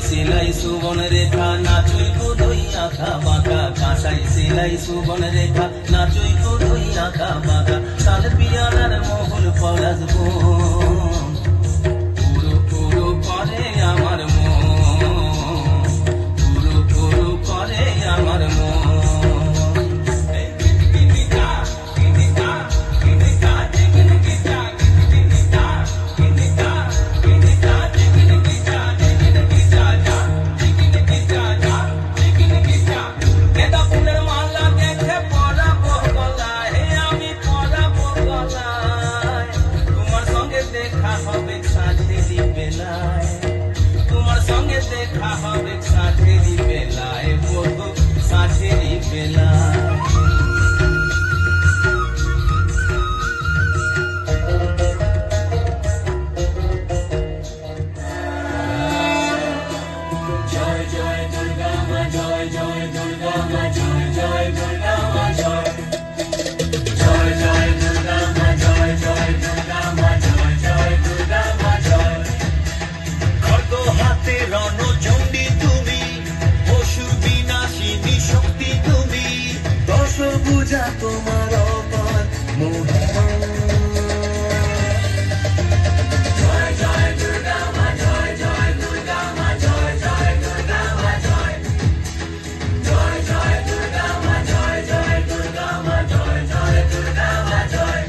সিলাই সুবন রেখা নাচুই গোদই আঁকা বাঁকা কাঁসাই সিলাই সুবন রেখা নাচুই গোদই আঁকা বাঁকা তাল পিয়ালার মহুল পরাজবো পুরো পুরো করে আমার মন পুরো পুরো করে আমার মন তোমার সঙ্গে দেখা হবে সাথেরি বেলায় বলবো সাথেরি বেলায় জয় জয় দুর্গা মা জয় জয় দুর্গা মা জয় জয় দুর্গা মা জয় জয় জয় দুর্গা মা জয় জয় দুর্গা মা জয় জয় দুর্গা মা জয় খড়গ হাতে রণচণ্ডী তুমি অসুর বিনাশিনী শক্তি তুমি দশভুজা তোমার অপার মহিমা জয় জয় দুর্গা মা জয় জয় দুর্গা মা জয় জয় দুর্গা মা জয় জয় জয় দুর্গা মা জয় জয় দুর্গা মা জয় জয় দুর্গা মা জয়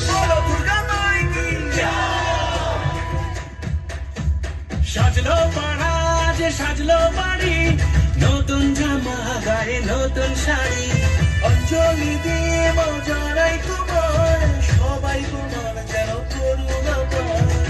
বলো দুর্গা মাই কি সাজলো পাড়া যে সাজলো বাড়ি নতুন জামা গায়ে নতুন শাড়ি অঞ্জলি দিয়ে মজারাই তোমার সবাই তোমার যেন করুণা পায়